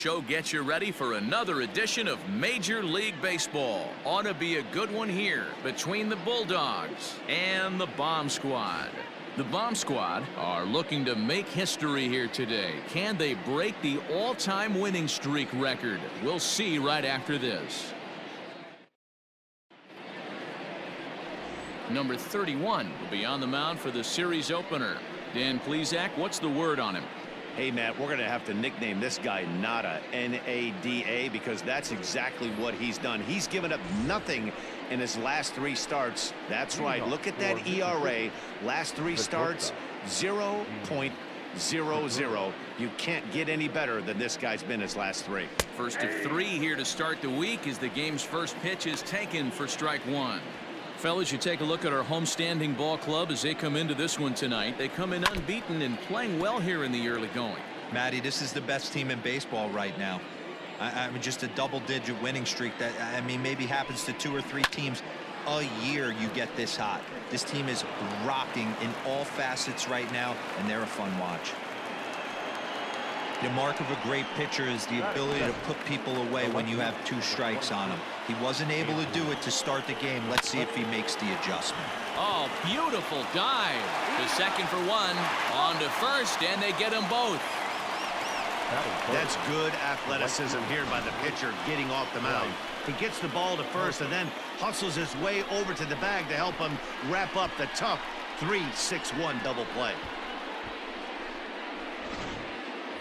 Show gets you ready for another edition of Major League Baseball. Ought to be a good one here between the Bulldogs and the Bomb Squad. The Bomb Squad are looking to make history here today. Can they break the all-time winning streak record? We'll see right after this. Number 31 will be on the mound for the series opener. Dan Plesac, what's the word on him? Hey, Matt, we're going to have to nickname this guy Nada, N-A-D-A, because that's exactly what he's done. He's given up nothing in his last 3 starts. That's right. Look at that ERA. Last 3 starts, 0.00. You can't get any better than this guy's been his last 3. First of 3 here to start the week as the game's first pitch is taken for strike 1. Fellas, you take a look at our homestanding ball club as they come into this one tonight. They come in unbeaten and playing well here in the early going. Matty, this is the best team in baseball right now. I mean, just a double-digit winning streak that, I mean, maybe happens to 2 or 3 teams a year you get this hot. This team is rocking in all facets right now, and they're a fun watch. The mark of a great pitcher is the ability to put people away when you have 2 strikes on him. He wasn't able to do it to start the game. Let's see if he makes the adjustment. Oh, beautiful dive. The second for 1, on to first, and they get them both. That's good athleticism here by the pitcher getting off the mound. He gets the ball to first and then hustles his way over to the bag to help him wrap up the tough 3-6-1 double play.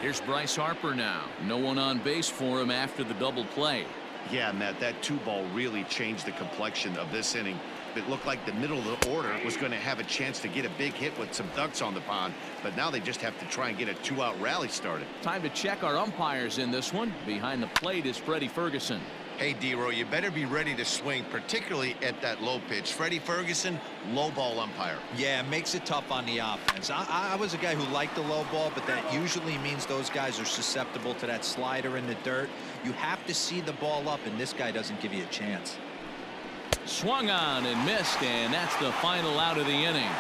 Here's Bryce Harper now. No one on base for him after the double play. Yeah, Matt, that 2-ball really changed the complexion of this inning. It looked like the middle of the order was going to have a chance to get a big hit with some ducks on the pond, but now they just have to try and get a 2-out rally started. Time to check our umpires in this one. Behind the plate is Freddie Ferguson. Hey, D-Row, you better be ready to swing, particularly at that low pitch. Freddie Ferguson, low ball umpire. Yeah, it makes it tough on the offense. I was a guy who liked the low ball, but that usually means those guys are susceptible to that slider in the dirt. You have to see the ball up, and this guy doesn't give you a chance. Swung on and missed, and that's the final out of the inning.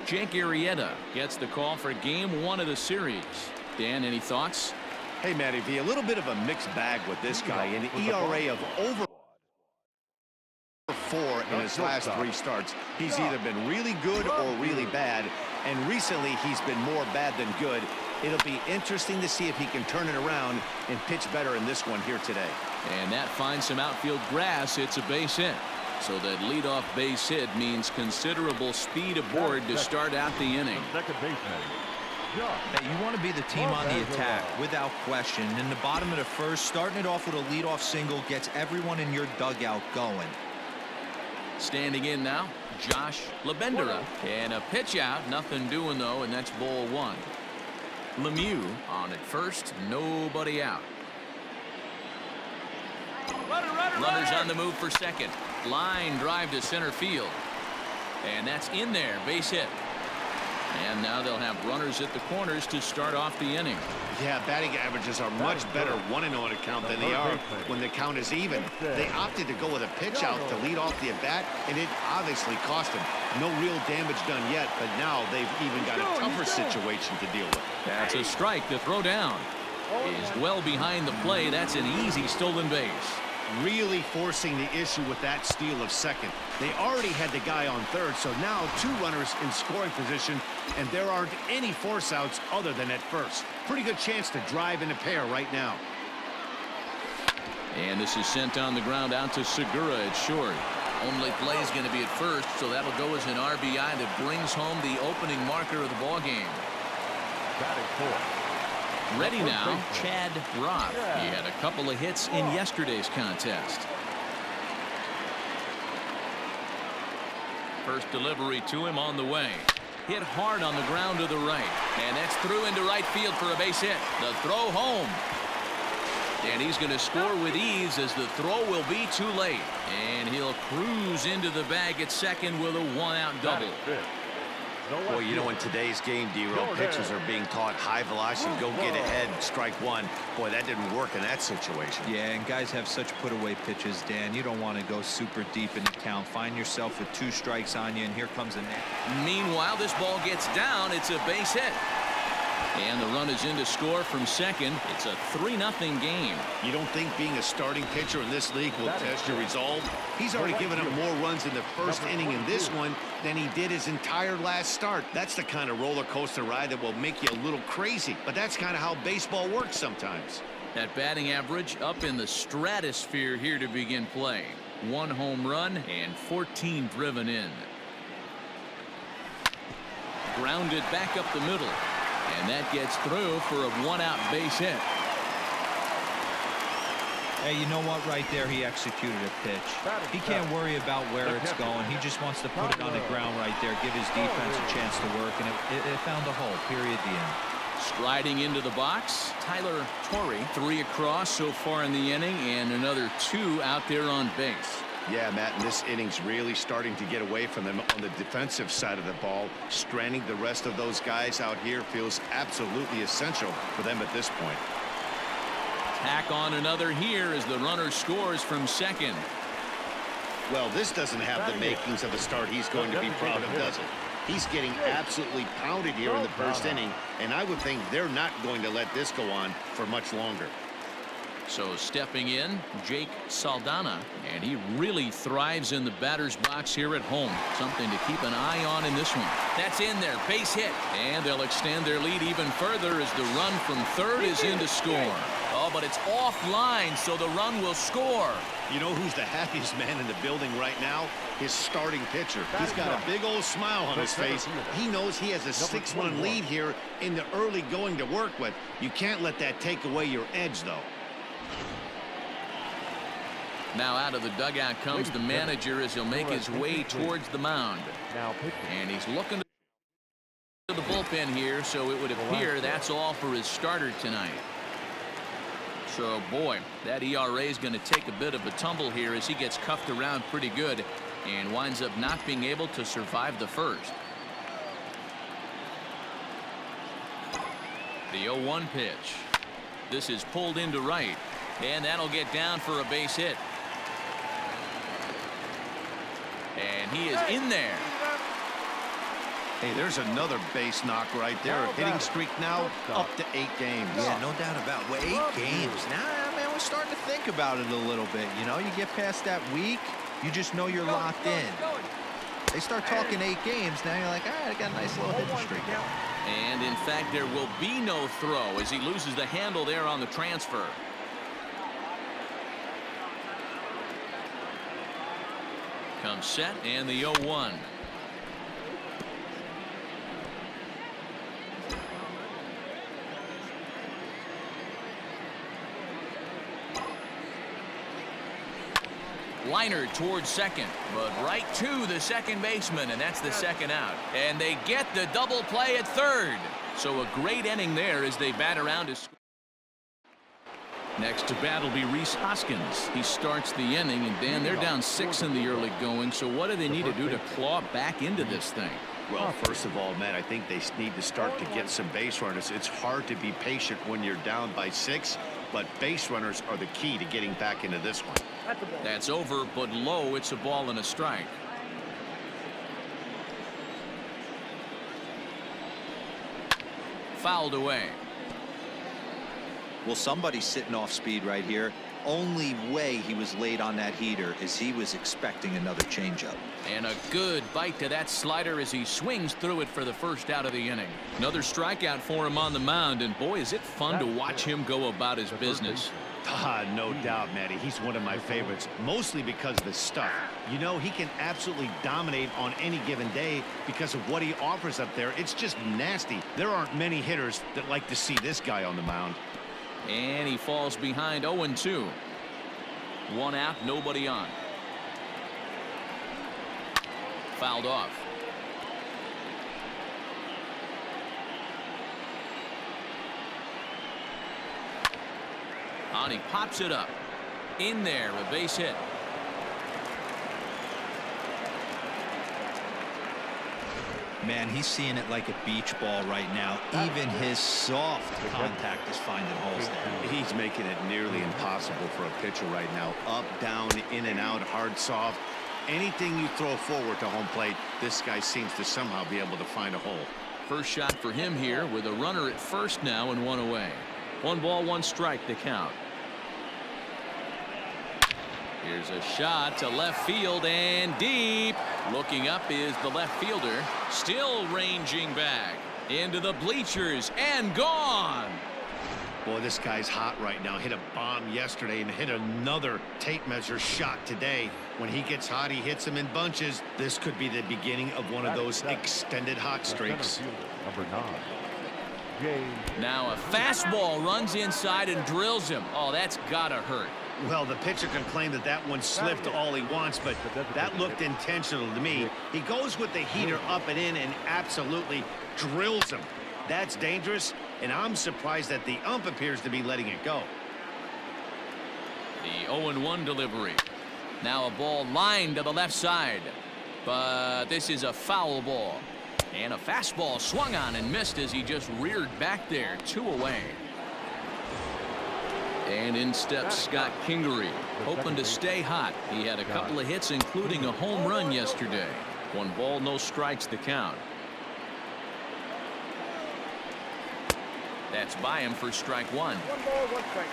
Jake Arrieta gets the call for game 1 of the series. Dan, any thoughts? Hey, Matty V, a little bit of a mixed bag with this guy. An ERA of over 4 in his last 3 starts. He's either been really good or really bad, and recently he's been more bad than good. It'll be interesting to see if he can turn it around and pitch better in this one here today. And that finds some outfield grass. It's a base hit. So that leadoff base hit means considerable speed aboard to start out the inning. Hey, you want to be the team on the attack, without question. In the bottom of the first, starting it off with a leadoff single gets everyone in your dugout going. Standing in now, Josh Labendera. And a pitch out, nothing doing though, and that's ball 1. Lemieux on at first, nobody out. Runners on the move for second. Line drive to center field. And that's in there, base hit. And now they'll have runners at the corners to start off the inning. Yeah, batting averages are much better 1-0 on a count than they are when the count is even. They opted to go with a pitch out to lead off the at-bat, and it obviously cost them. No real damage done yet, but now they've even got a tougher situation to deal with. That's a strike to throw down. Is well behind the play. That's an easy stolen base. Really forcing the issue with that steal of second. They already had the guy on third, so now 2 runners in scoring position, and there aren't any force outs other than at first. Pretty good chance to drive in a pair right now. And this is sent on the ground out to Segura at short. Only play is going to be at first, so that'll go as an RBI that brings home the opening marker of the ball game. Batting 4. Ready now, Chad Roth. He had a couple of hits in yesterday's contest. First delivery to him on the way. Hit hard on the ground to the right. And that's through into right field for a base hit. The throw home. And he's going to score with ease as the throw will be too late. And he'll cruise into the bag at second with a 1-out double. Boy, you know, in today's game, D-Roll, pitchers are being taught high velocity, go get ahead, strike one. Boy, that didn't work in that situation. Yeah, and guys have such put-away pitches, Dan. You don't want to go super deep in the count. Find yourself with 2 strikes on you, and here comes the next. Meanwhile, this ball gets down. It's a base hit. And the run is in to score from second. It's a 3-0 game. You don't think being a starting pitcher in this league will test your resolve? He's already given up more runs in the first inning in this one than he did his entire last start. That's the kind of roller coaster ride that will make you a little crazy. But that's kind of how baseball works sometimes. That batting average up in the stratosphere here to begin play. 1 home run and 14 driven in. Grounded back up the middle. And that gets through for a 1-out base hit. Hey, you know what? Right there, he executed a pitch. He can't worry about where it's going. He just wants to put it on the ground right there, give his defense a chance to work, and it found a hole. Period. The end. Striding into the box, Tyler Torrey. 3 across so far in the inning, and another 2 out there on base. Yeah, Matt, and this inning's really starting to get away from them on the defensive side of the ball. Stranding the rest of those guys out here feels absolutely essential for them at this point. Tack on another here as the runner scores from second. Well, this doesn't have the makings of a start he's going to be proud of, does it? He's getting absolutely pounded here in the first inning, and I would think they're not going to let this go on for much longer. So stepping in, Jake Saldana, and he really thrives in the batter's box here at home. Something to keep an eye on in this one. That's in there, base hit, and they'll extend their lead even further as the run from third is in to score. Oh, but it's offline, so the run will score. You know who's the happiest man in the building right now? His starting pitcher. He's got a big old smile on his face. He knows he has a 6-1 lead here in the early going to work with. You can't let that take away your edge, though. Now out of the dugout comes the manager as he'll make his way towards the mound. And he's looking to the bullpen here, so it would appear that's all for his starter tonight. So, boy, that ERA is going to take a bit of a tumble here as he gets cuffed around pretty good and winds up not being able to survive the first. The 0-1 pitch. This is pulled into right, and that'll get down for a base hit. And he is in there. Hey, there's another base knock right there. Hitting streak now up to 8 games. Yeah, no doubt about it. Well, 8 games. Now, man, we're starting to think about it a little bit. You know, you get past that week, you just know you're locked in. They start talking 8 games, now you're like, all right, I got a nice little hitting streak now. And, in fact, there will be no throw as he loses the handle there on the transfer. Comes set, and the 0-1. Liner towards second, but right to the second baseman, and that's the second out. And they get the double play at third. So a great inning there as they bat around to score. Next to bat will be Rhys Hoskins. He starts the inning, and Dan, they're down 6 in the early going. So what do they need to do to claw back into this thing? Well, first of all, Matt, I think they need to start to get some base runners. It's hard to be patient when you're down by 6, but base runners are the key to getting back into this one. That's over, but low. It's a ball and a strike. Fouled away. Well, somebody's sitting off speed right here. Only way he was late on that heater is he was expecting another changeup. And a good bite to that slider as he swings through it for the first out of the inning. Another strikeout for him on the mound, and boy, is it fun to watch him go about his business. No doubt, Matty. He's one of my favorites, mostly because of his stuff. You know, he can absolutely dominate on any given day because of what he offers up there. It's just nasty. There aren't many hitters that like to see this guy on the mound. And he falls behind 0-2. 1 out, nobody on. Fouled off. And he pops it up. In there, a base hit. Man, he's seeing it like a beach ball right now. Even his soft contact is finding holes there. He's making it nearly impossible for a pitcher right now. Up, down, in and out, hard, soft. Anything you throw forward to home plate, this guy seems to somehow be able to find a hole. First shot for him here with a runner at first now and one away. 1 ball, 1 strike the count. Here's a shot to left field and deep. Looking up is the left fielder. Still ranging back into the bleachers and gone. Boy, this guy's hot right now. Hit a bomb yesterday and hit another tape measure shot today. When he gets hot, he hits them in bunches. This could be the beginning of one of those extended hot streaks. Number 9. Now a fastball runs inside and drills him. Oh, that's gotta hurt. Well, the pitcher can claim that that one slipped all he wants, but that looked intentional to me. He goes with the heater up and in and absolutely drills him. That's dangerous, and I'm surprised that the ump appears to be letting it go. The 0-1 delivery. Now a ball lined to the left side, but this is a foul ball. And a fastball swung on and missed as he just reared back there. 2 away. And in steps Scott Kingery, hoping to stay hot. He had a couple of hits, including a home run yesterday. 1 ball, no strikes the count. That's by him for strike 1. 1 ball, 1 strike.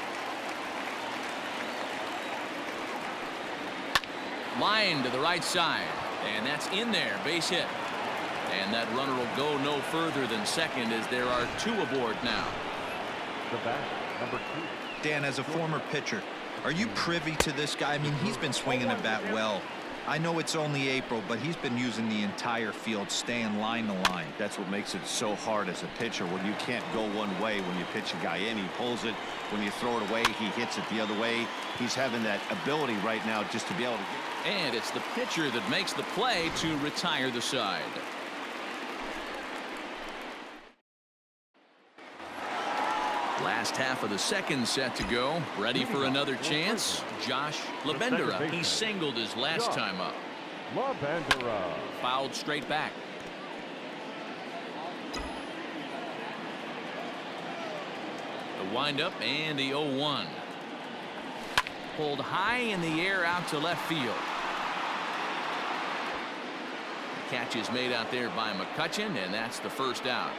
Line to the right side, and that's in there. Base hit. And that runner will go no further than second as there are 2 aboard now. The bat, number 2. Dan, as a former pitcher, are you privy to this guy? I mean, he's been swinging the bat well. I know it's only April, but he's been using the entire field, staying line to line. That's what makes it so hard as a pitcher when you can't go one way. When you pitch a guy in, he pulls it. When you throw it away, he hits it the other way. He's having that ability right now just to be able to get. And it's the pitcher that makes the play to retire the side. Last half of the second set to go. Ready for another chance? Josh Labendera. He singled his last time up. Labendera. Fouled straight back. The windup and the 0-1. Pulled high in the air out to left field. The catch is made out there by McCutchen, and that's the first out.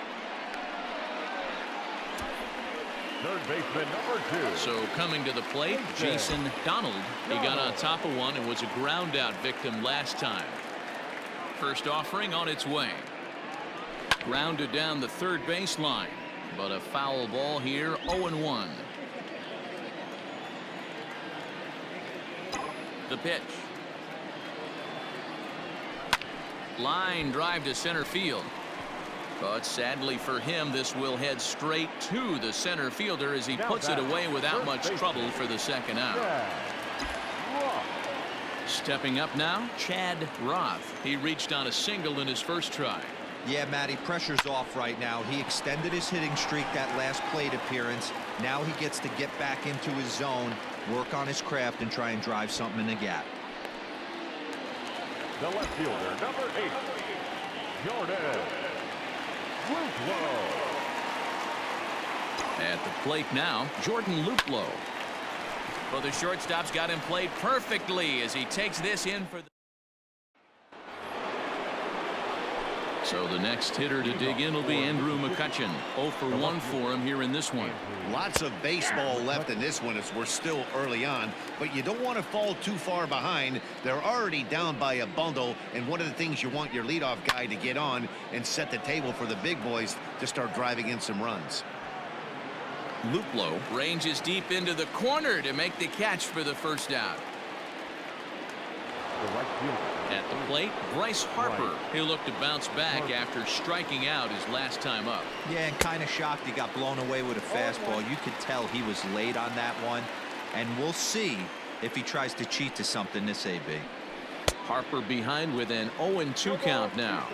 Third baseman, number 2. So coming to the plate, Jason Donald. He got on top of one and was a ground out victim last time. First offering on its way. Grounded down the third baseline, but a foul ball here. 0-1. The pitch. Line drive to center field. But sadly for him, this will head straight to the center fielder as he puts it away without much trouble for the second out. Stepping up now, Chad Roth. He reached on a single in his first try. Yeah, Matty, pressure's off right now. He extended his hitting streak that last plate appearance. Now he gets to get back into his zone, work on his craft, and try and drive something in the gap. The left fielder, number 8, Jordan. At the plate now, Jordan Luplow. Well, the shortstop's got him played perfectly as he takes this in for the. So the next hitter to dig in will be Andrew McCutchen. 0 for 1 for him here in this one. Lots of baseball left in this one as we're still early on, but you don't want to fall too far behind. They're already down by a bundle, and one of the things you want your leadoff guy to get on and set the table for the big boys to start driving in some runs. Luplow ranges deep into the corner to make the catch for the first out. The right fielder. At the plate, Bryce Harper. He'll look to bounce back after striking out his last time up. Yeah, and kind of shocked he got blown away with a fastball. You could tell he was late on that one. And we'll see if he tries to cheat to something this AB. Harper behind with an 0-2 count now.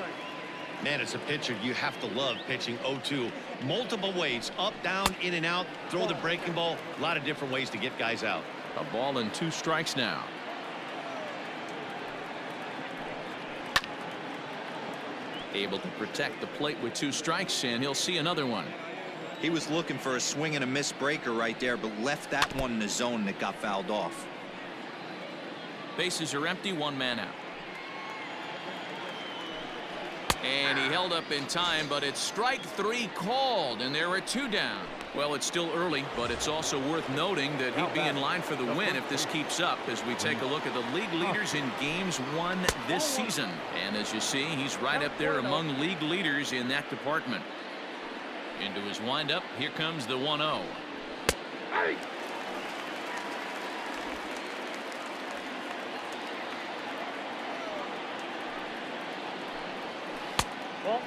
Man, as a pitcher, you have to love pitching 0-2. Multiple ways, up, down, in and out, throw the breaking ball. A lot of different ways to get guys out. A ball and 2 strikes now. Able to protect the plate with 2 strikes, and he'll see another one. He was looking for a swing and a miss breaker right there, but left that one in the zone that got fouled off. Bases are empty, 1 man out. And he held up in time, but it's strike 3 called, and there are 2 down. Well, it's still early, but it's also worth noting that he'd be in line for the win if this keeps up as we take a look at the league leaders in games won this season. And as you see, he's right up there among league leaders in that department. Into his windup, here comes the 1-0.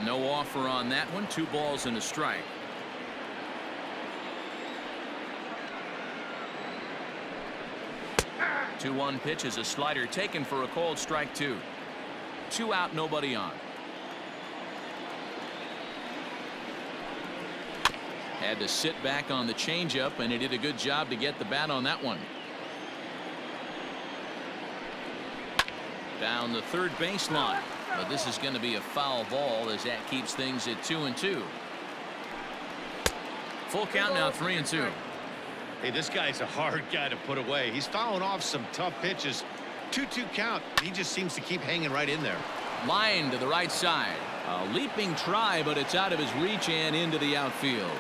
No offer on that one. 2 balls and a strike. The 2-1 pitch is a slider taken for a called strike 2. 2 out, nobody on. Had to sit back on the changeup, and he did a good job to get the bat on that one. Down the third baseline. But this is going to be a foul ball as that keeps things at 2-2. Full count now, 3-2. Hey, this guy's a hard guy to put away. He's fouling off some tough pitches. 2-2 count. He just seems to keep hanging right in there. Line to the right side. A leaping try, but it's out of his reach and into the outfield.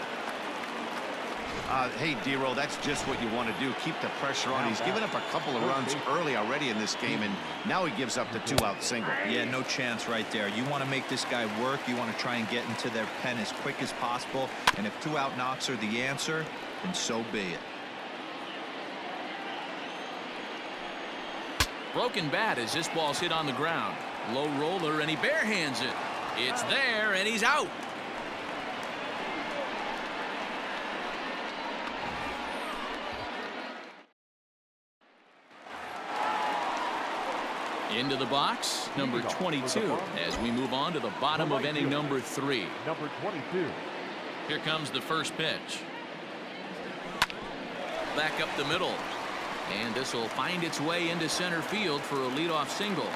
Hey, D-Roll, that's just what you want to do. Keep the pressure on. He's given up a couple of runs early already in this game, and now he gives up the 2-out single. Yeah, no chance right there. You want to make this guy work. You want to try and get into their pen as quick as possible. And if 2-out knocks are the answer, then so be it. Broken bat as this ball's hit on the ground. Low roller, and he barehands it. It's there, and he's out. Into the box, number 22, as we move on to the bottom of inning number 3. Number 22. Here comes the first pitch. Back up the middle. And this will find its way into center field for a leadoff single.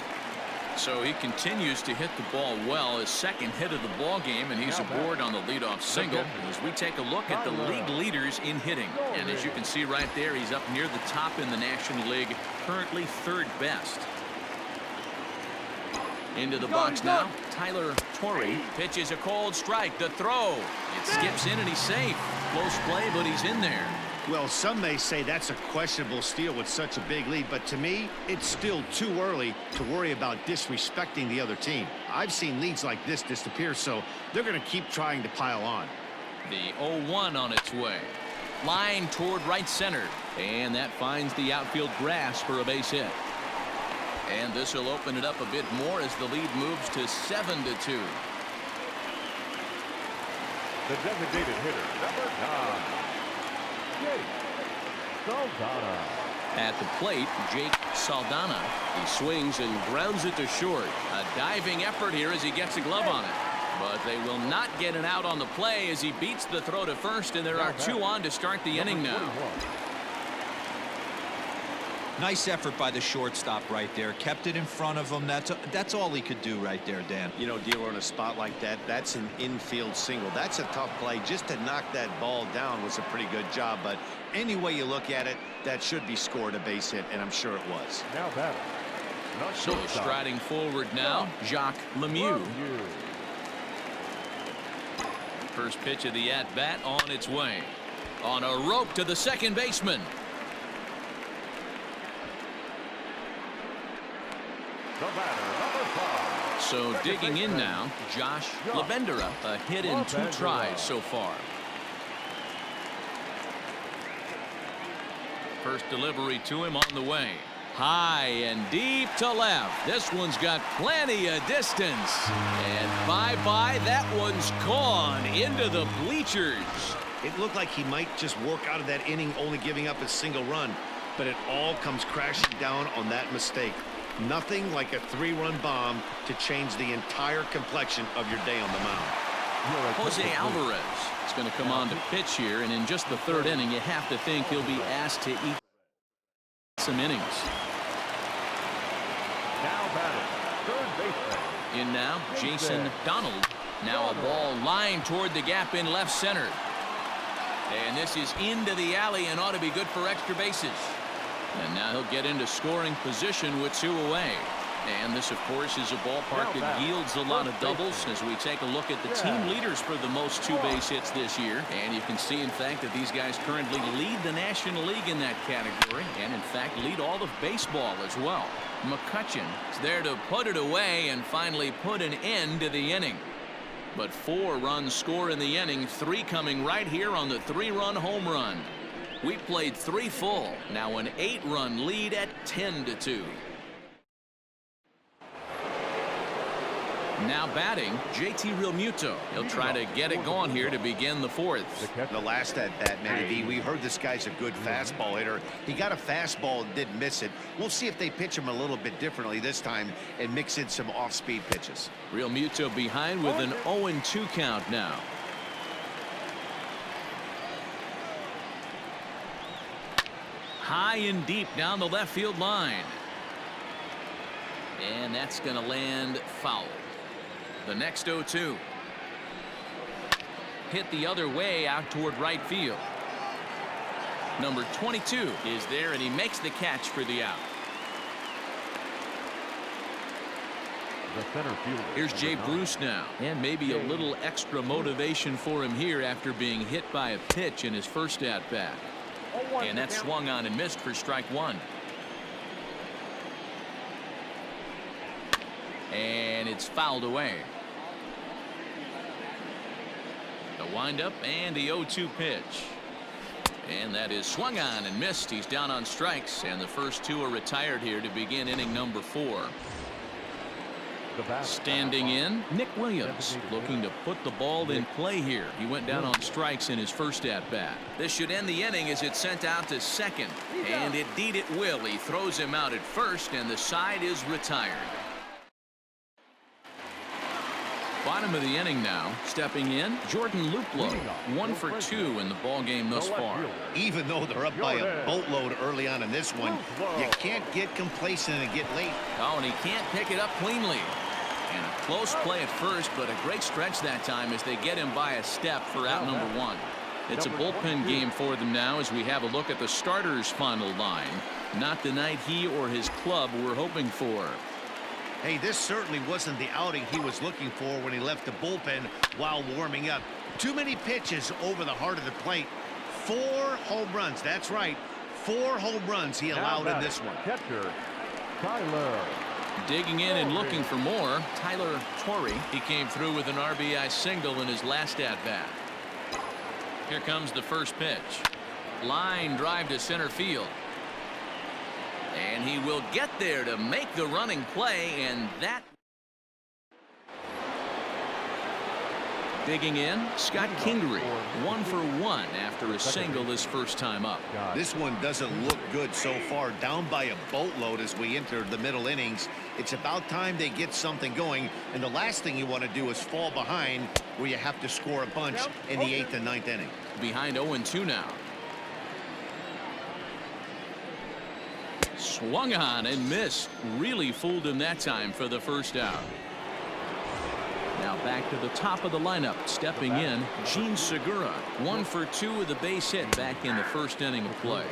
So he continues to hit the ball well, his second hit of the ball game, and he's aboard on the leadoff single as we take a look at the league leaders in hitting. And as you can see right there, he's up near the top in the National League, currently 3rd best. Into the box now, Tyler Torrey pitches a called strike. The throw, it skips in and he's safe. Close play, but he's in there. Well, some may say that's a questionable steal with such a big lead, but to me, it's still too early to worry about disrespecting the other team. I've seen leads like this disappear, so they're going to keep trying to pile on. The 0-1 on its way. Line toward right center, and that finds the outfield grass for a base hit. And this will open it up a bit more as the lead moves to 7-2. The designated hitter, number 9. Jake Saldana. At the plate, Jake Saldana. He swings and grounds it to short. A diving effort here as he gets a glove on it. But they will not get an out on the play as he beats the throw to first, and there are 2 on to start the inning now. Nice effort by the shortstop right there. Kept it in front of him. That's all he could do right there, Dan. You know, dealer in a spot like that, that's an infield single. That's a tough play. Just to knock that ball down was a pretty good job. But any way you look at it, that should be scored a base hit, and I'm sure it was. Now batter. So striding forward now, Jacques Lemieux. First pitch of the at-bat on its way. On a rope to the second baseman. So digging in now, Josh Lavendera, a hit in 2 tries so far. First delivery to him on the way. High and deep to left. This one's got plenty of distance. And bye-bye, that one's gone into the bleachers. It looked like he might just work out of that inning, only giving up a single run. But it all comes crashing down on that mistake. Nothing like a 3-run bomb to change the entire complexion of your day on the mound. Jose Alvarez is going to come on to pitch here, and in just the 3rd inning, you have to think he'll be asked to eat some innings. Now batting, third baseman, In now, Jason Donald. Now a ball lined toward the gap in left center. And this is into the alley and ought to be good for extra bases. And now he'll get into scoring position with 2 away. And this, of course, is a ballpark that yields a lot of doubles as we take a look at the team leaders for the most 2 base hits this year. And you can see, in fact, that these guys currently lead the National League in that category and, in fact, lead all of baseball as well. McCutcheon is there to put it away and finally put an end to the inning. But 4 runs score in the inning, 3 coming right here on the 3-run home run. We played 3 full. Now an 8-run lead at 10-2. Now batting, JT Realmuto. He'll try to get it going here to begin the 4th. The last at bat, Matty V, we heard this guy's a good fastball hitter. He got a fastball and didn't miss it. We'll see if they pitch him a little bit differently this time and mix in some off-speed pitches. Realmuto behind with an 0-2 count now. High and deep down the left field line. And that's going to land foul. The next 0-2. Hit the other way out toward right field. Number 22 is there, and he makes the catch for the out. The center fielder. Here's Jay Bruce now, and maybe a little extra motivation for him here after being hit by a pitch in his first at-bat. And that swung on and missed for strike 1. And it's fouled away. The windup and the 0-2 pitch. And that is swung on and missed. He's down on strikes, and the first 2 are retired here to begin inning number 4. Standing in, Nick Williams looking to put the ball in play here. He went down on strikes in his first at-bat. This should end the inning as it's sent out to second. And indeed it will. He throws him out at first, and the side is retired. Bottom of the inning now. Stepping in, Jordan Luplow. 1 for 2 in the ball game thus far. Even though they're up by a boatload early on in this one, you can't get complacent and get late. Oh, and he can't pick it up cleanly. And a close play at first, but a great stretch that time as they get him by a step for out number 1. It's a bullpen game for them now as we have a look at the starters' final line. Not the night he or his club were hoping for. Hey, this certainly wasn't the outing he was looking for when he left the bullpen while warming up. Too many pitches over the heart of the plate. 4 home runs. That's right. 4 home runs he allowed in this one. Catcher, Tyler. Digging in and looking for more, Tyler Torrey. He came through with an RBI single in his last at-bat. Here comes the first pitch. Line drive to center field. And he will get there to make the running play, and that. Digging in, Scott Kingery, 1 for 1 after a single his first time up. This one doesn't look good so far. Down by a boatload as we enter the middle innings. It's about time they get something going, and the last thing you want to do is fall behind where you have to score a bunch in the 8th and 9th inning. Behind 0-2 now. Swung on and missed. Really fooled him that time for the first out. Now back to the top of the lineup. Stepping in, Gene Segura. 1 for 2 with a base hit back in the first inning of play.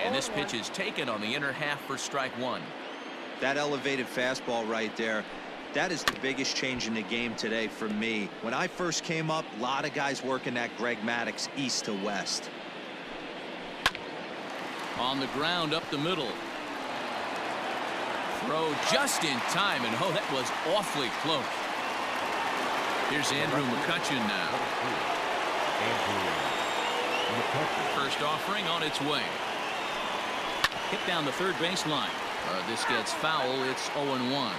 And this pitch is taken on the inner half for strike 1. That elevated fastball right there, that is the biggest change in the game today for me. When I first came up, a lot of guys working that Greg Maddux east to west. On the ground up the middle. Throw just in time, and oh, that was awfully close. Here's Andrew McCutcheon now. First offering on its way. Hit down the third baseline. This gets foul. It's 0-1.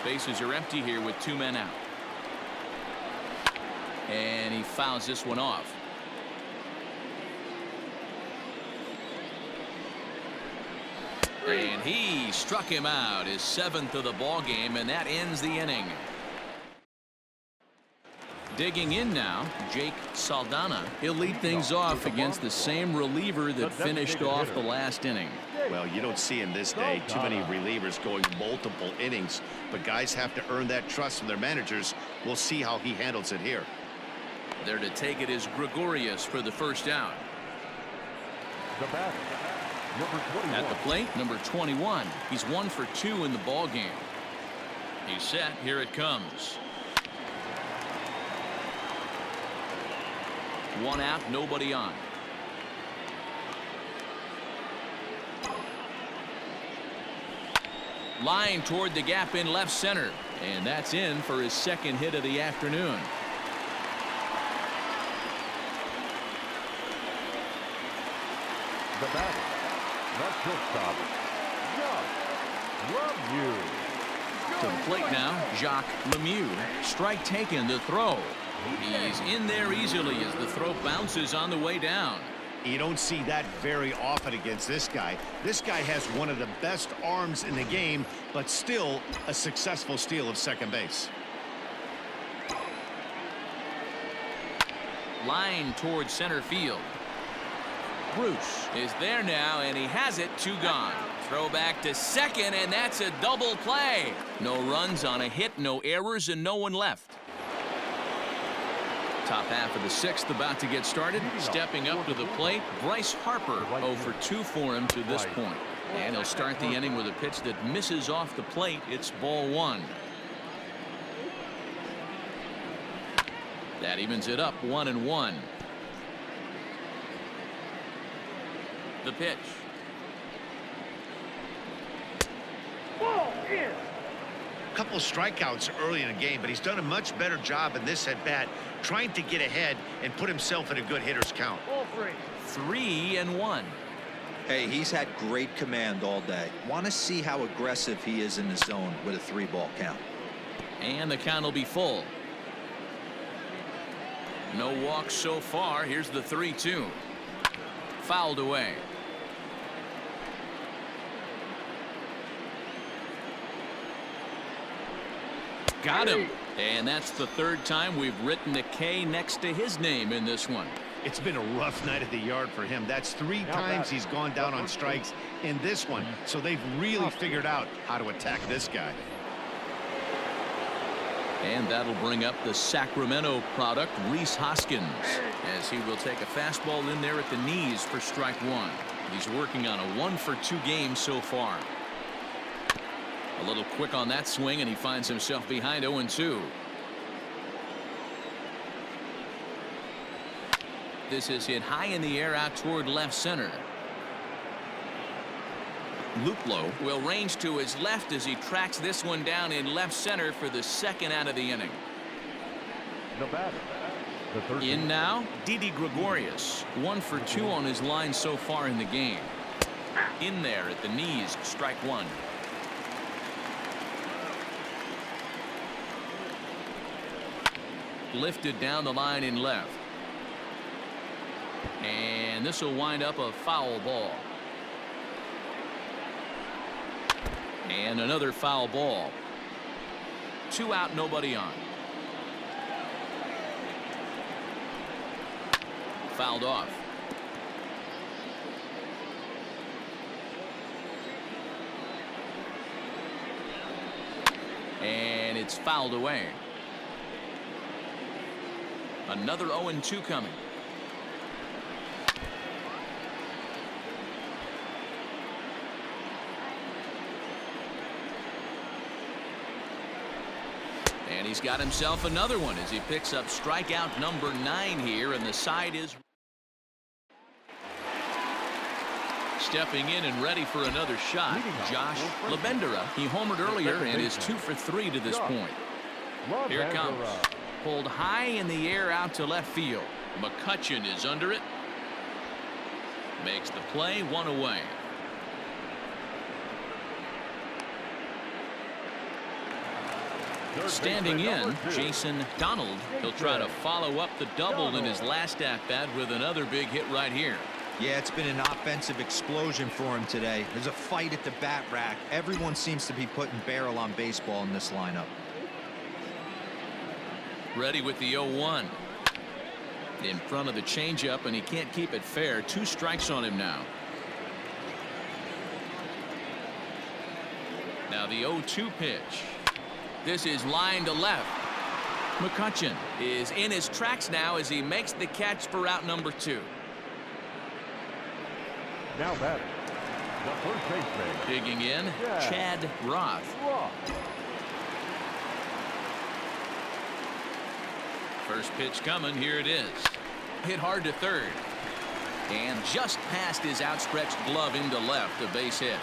Bases are empty here with 2 men out. And he fouls this one off. And he struck him out, his 7th of the ball game, and that ends the inning. Digging in now, Jake Saldana. He'll lead things off against the same reliever that finished off the last inning. Well, you don't see in this day too many relievers going multiple innings, but guys have to earn that trust from their managers. We'll see how he handles it here. There to take it is Gregorius for the first out. The batter, number 21. At the plate, number 21. He's 1 for 2 in the ball game. He's set. Here it comes. 1 out, nobody on. Line toward the gap in left center, and that's in for his second hit of the afternoon. The batter, left shortstop, Jacques Lemieux. To the plate now, Jacques Lemieux. Strike taken, the throw. He's in there easily as the throw bounces on the way down. You don't see that very often against this guy. This guy has one of the best arms in the game, but still a successful steal of second base. Line towards center field. Bruce is there now, and he has it. 2 gone. Throw back to second, and that's a double play. No runs on a hit, no errors, and no one left. Top half of the 6th about to get started. Stepping up to the plate, Bryce Harper. 0 for 2 for him to this point. And he'll start the inning with a pitch that misses off the plate. It's ball 1. That evens it up, 1-1. The pitch. Couple strikeouts early in the game, but he's done a much better job in this at bat, trying to get ahead and put himself in a good hitter's count. 3-1. Hey, he's had great command all day. Want to see how aggressive he is in the zone with a 3-ball count. And the count will be full. No walks so far. Here's the 3-2. Fouled away. Got him. And that's the 3rd time we've written a K next to his name in this one. It's been a rough night at the yard for him. That's 3 times he's gone down on strikes in this one. So they've really figured out how to attack this guy. And that'll bring up the Sacramento product, Rhys Hoskins, as he will take a fastball in there at the knees for strike 1. He's working on a 1 for 2 game so far. A little quick on that swing, and he finds himself behind 0-2. This is hit high in the air out toward left center. Luplow will range to his left as he tracks this one down in left center for the 2nd out of the inning. The batter, the 13. In now, Didi Gregorius. 1 for 2 on his line so far in the game. In there at the knees, strike 1. Lifted down the line in left. And this will wind up a foul ball. And another foul ball. 2 out, nobody on. Fouled off. And it's fouled away. Another 0-2 coming. And he's got himself another one as he picks up strikeout number 9 here, and the side is stepping in and ready for another shot. Josh Labendera. He homered earlier and is 2 for 3 to this point. Here it comes. Pulled high in the air out to left field. McCutchen is under it. Makes the play, 1 away. Standing in, Jason Donald. He'll try to follow up the double in his last at-bat with another big hit right here. Yeah, it's been an offensive explosion for him today. There's a fight at the bat rack. Everyone seems to be putting barrel on baseball in this lineup. Ready with the 0-1. In front of the changeup, and he can't keep it fair. 2 strikes on him now. Now the 0-2 pitch. This is line to left. McCutchen is in his tracks now as he makes the catch for out number 2. Now batting, the first baseman. Digging in, Chad Roth. First pitch coming. Here it is. Hit hard to third. And just past his outstretched glove into left, a base hit.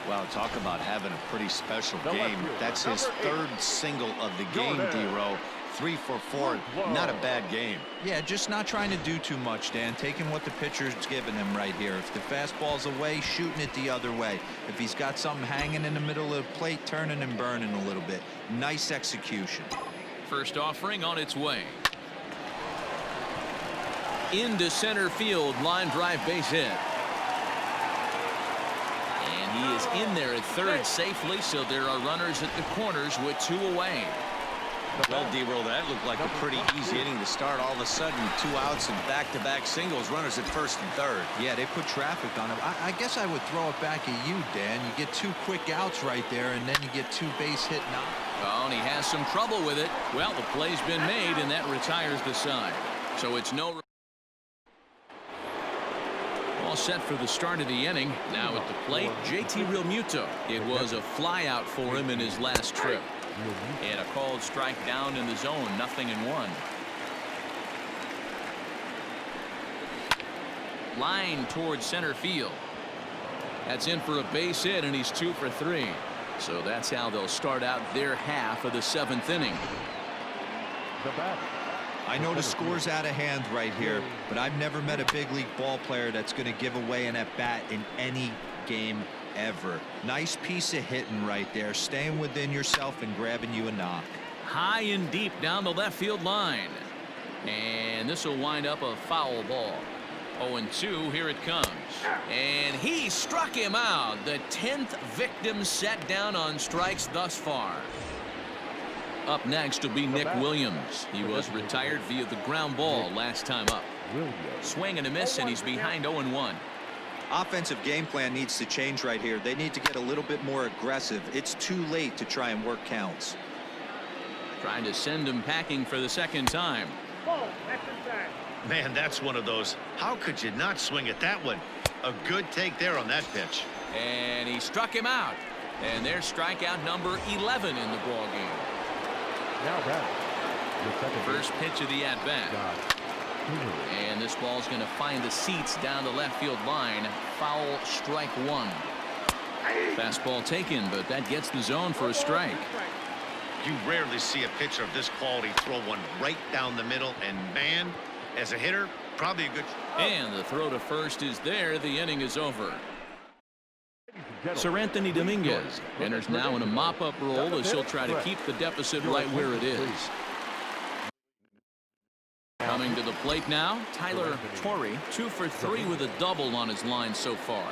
Well, talk about having a pretty special game. That's his third single of the game, D-Row. 3 for 4. Not a bad game. Yeah, just not trying to do too much, Dan. Taking what the pitcher's giving him right here. If the fastball's away, shooting it the other way. If he's got something hanging in the middle of the plate, turning and burning a little bit. Nice execution. First offering on its way. Into center field, line drive base hit. And he is in there at third safely, so there are runners at the corners with 2 away. Well, D-Roll, that looked like a pretty easy inning to start. All of a sudden, 2 outs and back-to-back singles, runners at first and third. Yeah, they put traffic on him. I guess I would throw it back at you, Dan. You get 2 quick outs right there, and then you get 2 base hit knocks. Oh, and he has some trouble with it. Well, the play's been made, and that retires the side. So it's no... All set for the start of the inning. Now at the plate, JT Realmuto. It was a flyout for him in his last trip. And a called strike down in the zone, 0-1. Line towards center field. That's in for a base hit, and he's 2 for 3. So that's how they'll start out their half of the 7th inning. The bat. I know the score's out of hand right here, but I've never met a big league ball player that's going to give away an at-bat in any game ever. Nice piece of hitting right there, staying within yourself and grabbing you a knock. High and deep down the left field line. And this will wind up a foul ball. 0-2, here it comes. And he struck him out. The 10th victim set down on strikes thus far. Up next will be Nick Williams. He was retired via the ground ball last time up. Swing and a miss, and he's behind 0-1. Offensive game plan needs to change right here. They need to get a little bit more aggressive. It's too late to try and work counts. Trying to send him packing for the second time. Man, that's one of those. How could you not swing at that one? A good take there on that pitch. And he struck him out. And there's strikeout number 11 in the ball game. Now batting, the second First pitch of the at-bat. And this ball's going to find the seats down the left field line. Foul, strike 1. Fastball taken, but that gets the zone for a strike. You rarely see a pitcher of this quality throw one right down the middle, and man, as a hitter, probably a good... And the throw to first is there. The inning is over. Sir Anthony Dominguez enters now in a mop-up role as he'll try to keep the deficit right where it is. Coming to the plate now, Tyler Torrey, 2 for 3 with a double on his line so far.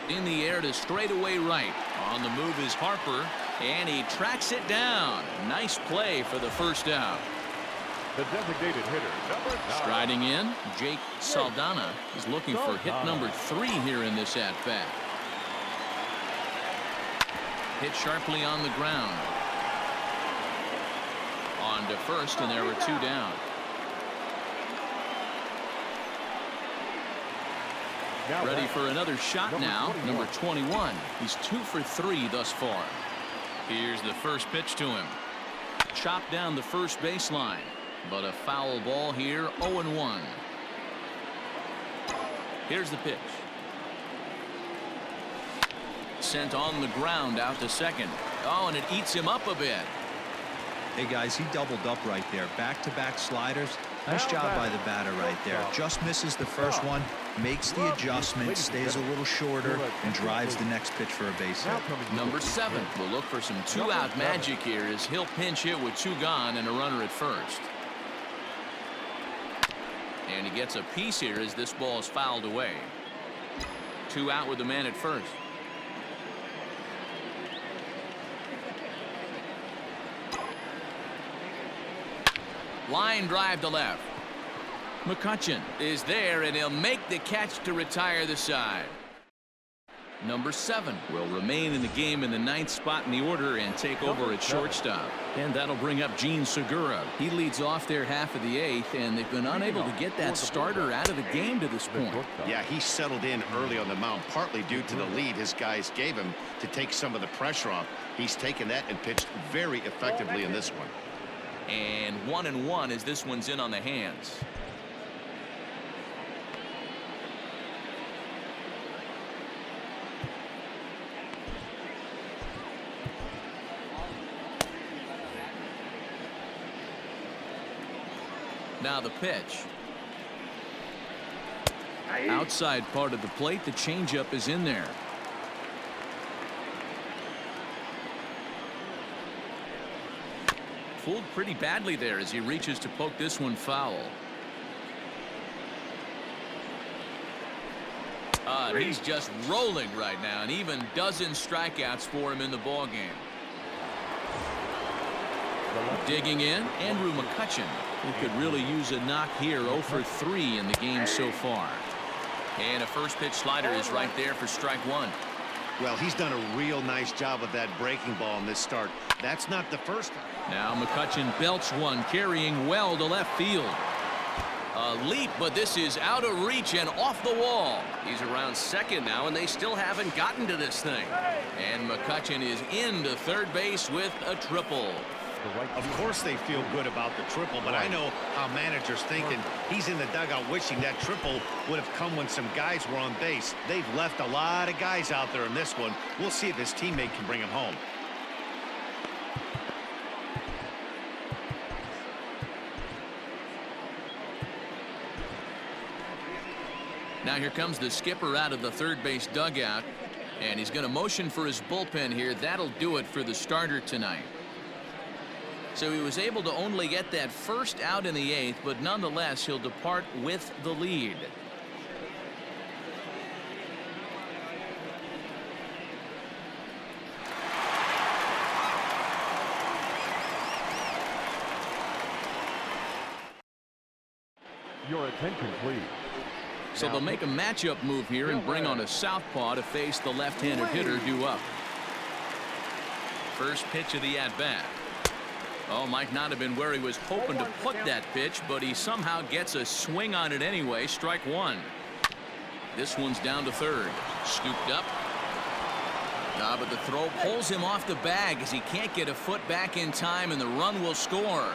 In the air to straightaway right. On the move is Harper, and he tracks it down. Nice play for the first out. The designated hitter, number 9. Striding in, Jake Saldana is looking for hit number 3 here in this at-bat. Hit sharply on the ground. On to first, and there were 2 down. Ready for another shot now, number 21. He's 2 for 3 thus far. Here's the first pitch to him. Chopped down the first baseline. But a foul ball here, 0-1. Here's the pitch. Sent on the ground out to second. Oh, and it eats him up a bit. Hey, guys, he doubled up right there. Back-to-back sliders. Nice job by the batter right there. Just misses the first one, makes the adjustment, stays a little shorter, and drives the next pitch for a base hit. Number 7 will look for some 2-out magic here as he'll pinch hit with 2 gone and a runner at first. And he gets a piece here as this ball is fouled away. 2 out with the man at first. Line drive to left. McCutchen is there, and he'll make the catch to retire the side. Number 7 will remain in the game in the 9th spot in the order and take over at shortstop. And that'll bring up Gene Segura. He leads off their half of the 8th, and they've been unable to get that starter out of the game to this point. Yeah, he settled in early on the mound, partly due to the lead his guys gave him to take some of the pressure off. He's taken that and pitched very effectively in this one. And 1-1 as this one's in on the hands. Now the pitch. Outside part of the plate, the changeup is in there. Fooled pretty badly there as he reaches to poke this one foul. He's just rolling right now, and even dozen strikeouts for him in the ballgame. Digging in, Andrew McCutchen, who could really use a knock here. 0 for 3 in the game so far. And a first pitch slider is right there for strike 1. Well, he's done a real nice job of that breaking ball in this start. That's not the first time. Now McCutchen belts one, carrying well to left field. A leap, but this is out of reach and off the wall. He's around second now, and they still haven't gotten to this thing. And McCutchen is into third base with a triple. Of course they feel good about the triple, but I know how managers think, and he's in the dugout wishing that triple would have come when some guys were on base. They've left a lot of guys out there in this one. We'll see if his teammate can bring him home. Now here comes the skipper out of the third base dugout, and he's going to motion for his bullpen here. That'll do it for the starter tonight. So he was able to only get that first out in the 8th, but nonetheless he'll depart with the lead. Your attention, please. So they'll make a matchup move here and bring on a southpaw to face the left-handed hitter due up. First pitch of the at-bat. Oh, might not have been where he was hoping to put that pitch, but he somehow gets a swing on it anyway. Strike 1. This one's down to third. Scooped up. But the throw pulls him off the bag as he can't get a foot back in time, and the run will score.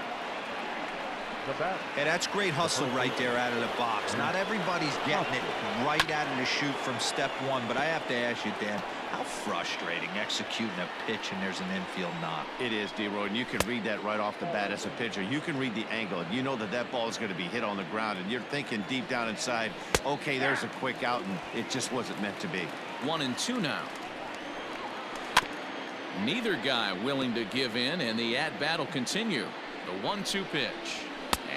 Hey, that's great hustle right there out of the box. Not everybody's getting it right out of the chute from step one, but I have to ask you, Dan, how frustrating executing a pitch and there's an infield knock. It is, D-Roy, and you can read that right off the bat as a pitcher. You can read the angle, and you know that that ball is going to be hit on the ground, and you're thinking deep down inside, okay, there's a quick out, and it just wasn't meant to be. 1-2 now. Neither guy willing to give in, and the at-bat will continue. The 1-2 pitch.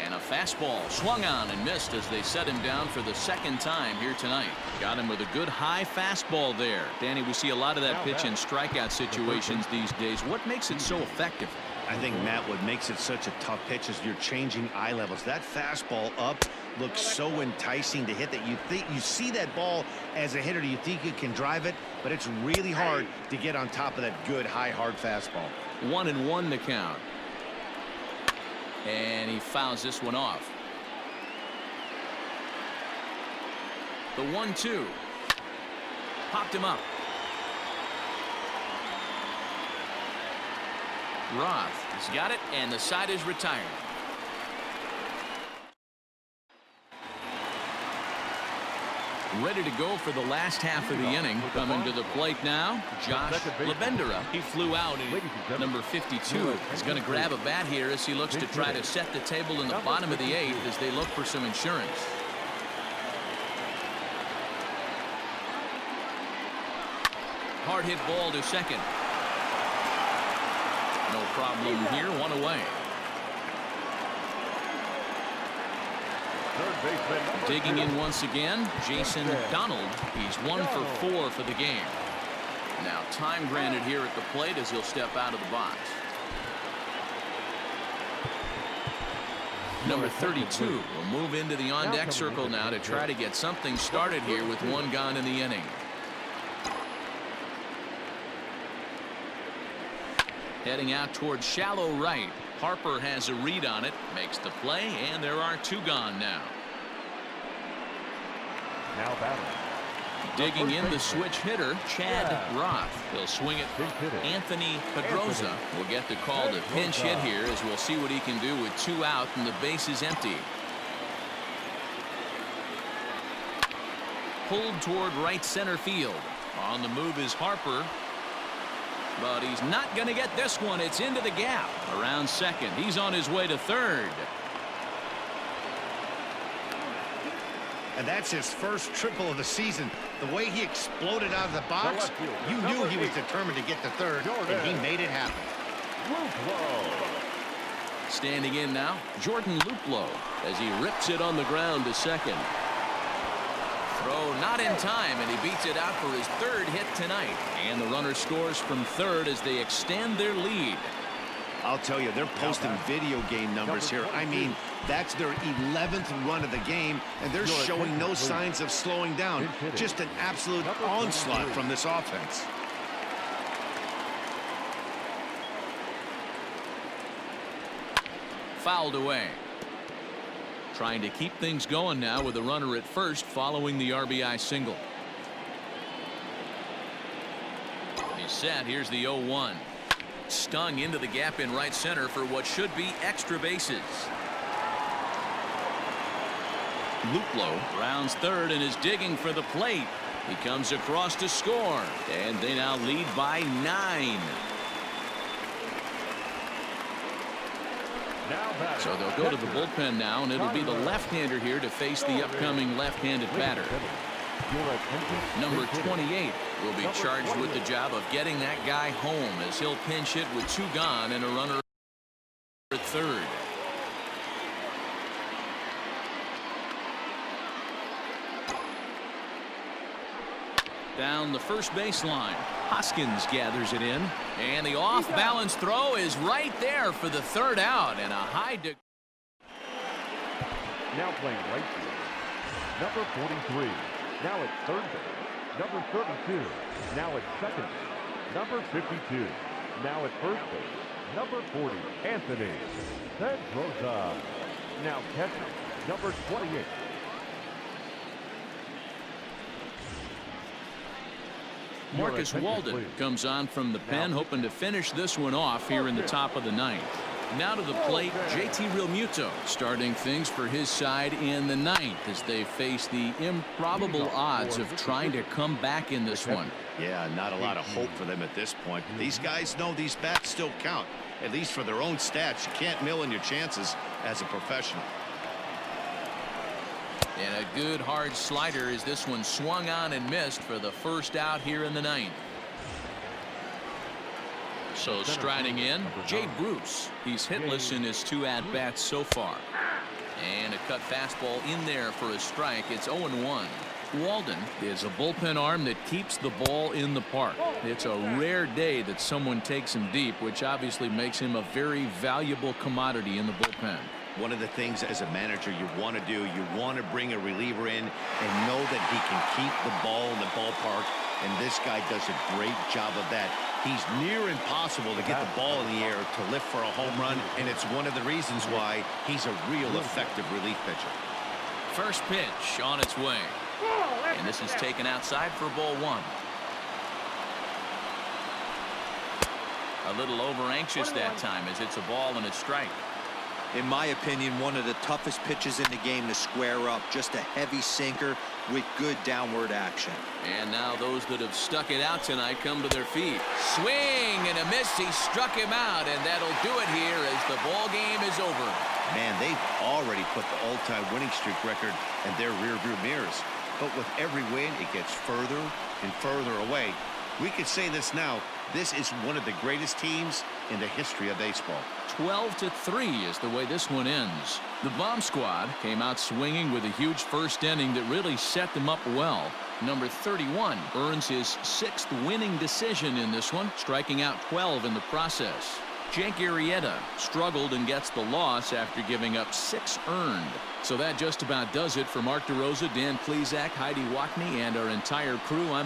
And a fastball swung on and missed as they set him down for the second time here tonight. Got him with a good high fastball there. Danny, we see a lot of that pitch in strikeout situations these days. What makes it so effective? I think, Matt, what makes it such a tough pitch is you're changing eye levels. That fastball up looks so enticing to hit that you think you see that ball as a hitter. You think you can drive it, but it's really hard to get on top of that good high hard fastball. 1-1 to count. And he fouls this one off. The 1-2. Popped him up. Roth has got it, and the side is retired. Ready to go for the last half of the inning. Coming to the plate now, Josh Labendera. He flew out in number 52. He's going to grab a bat here as he looks to try to set the table in the bottom of the 8th as they look for some insurance. Hard hit ball to second. No problem here. One away. Digging in once again, Jason Donald. He's 1 for 4 for the game. Now time granted here at the plate as he'll step out of the box. Number 32 will move into the on-deck circle now to try to get something started here with one gone in the inning. Heading out towards shallow right. Harper has a read on it, makes the play, and there are 2 gone now. Now batting. Digging in the switch hitter, Chad Roth. He'll swing it. Anthony Pedroza will get the call to pinch hit here, as we'll see what he can do with 2 out and the base is empty. Pulled toward right center field. On the move is Harper. But he's not going to get this one. It's into the gap. Around second. He's on his way to third. And that's his first triple of the season. The way he exploded out of the box, you knew he was determined to get to third, and he made it happen. Standing in now, Jordan Luplow as he rips it on the ground to second. Throw not in time, and he beats it out for his 3rd hit tonight. And the runner scores from third as they extend their lead. I'll tell you, they're posting video game numbers here. I mean, that's their 11th run of the game, and they're showing no signs of slowing down. Just an absolute onslaught from this offense. Fouled away. Trying to keep things going now with a runner at first following the RBI single. He's set. Here's the 0-1. Stung into the gap in right center for what should be extra bases. Luplow rounds third and is digging for the plate. He comes across to score, and they now lead by 9. So they'll go to the bullpen now, and it'll be the left-hander here to face the upcoming left-handed batter. Number 28 will be charged with the job of getting that guy home, as he'll pinch hit with 2 gone and a runner at third. Down the first baseline. Hoskins gathers it in, and the off-balance throw is right there for the 3rd out, and a high. Now playing right field, number 43. Now at third base, number 32. Now at second base, number 52. Now at first base, number 40, Anthony Pedroza. Now catcher, number 28. Marcus Walden comes on from the pen, hoping to finish this one off here in the top of the 9th. Now to the plate, JT Realmuto starting things for his side in the 9th as they face the improbable odds of trying to come back in this one. Yeah, not a lot of hope for them at this point. These guys know these bats still count, at least for their own stats. You can't mill in your chances as a professional. And a good hard slider as this one swung on and missed for the 1st out here in the 9th. So striding in, Jay Bruce. He's hitless in his 2 at-bats so far. And a cut fastball in there for a strike. It's 0-1. Walden is a bullpen arm that keeps the ball in the park. It's a rare day that someone takes him deep, which obviously makes him a very valuable commodity in the bullpen. One of the things as a manager you want to do, you want to bring a reliever in and know that he can keep the ball in the ballpark, and this guy does a great job of that. He's near impossible to get the ball in the air to lift for a home run, and it's one of the reasons why he's a real effective relief pitcher. First pitch on its way, and this is taken outside for ball 1. A little over anxious that time as it's a ball and a strike. In my opinion, one of the toughest pitches in the game to square up. Just a heavy sinker with good downward action. And now those that have stuck it out tonight come to their feet. Swing and a miss. He struck him out, and that'll do it here as the ball game is over. Man, they've already put the all-time winning streak record in their rearview mirrors. But with every win, it gets further and further away. We could say this now. This is one of the greatest teams in the history of baseball. 12-3 is the way this one ends. The Bomb Squad came out swinging with a huge first inning that really set them up well. Number 31 earns his 6th winning decision in this one, striking out 12 in the process. Jake Arrieta struggled and gets the loss after giving up 6 earned. So that just about does it for Mark DeRosa, Dan Plesac, Heidi Wackney, and our entire crew. I'm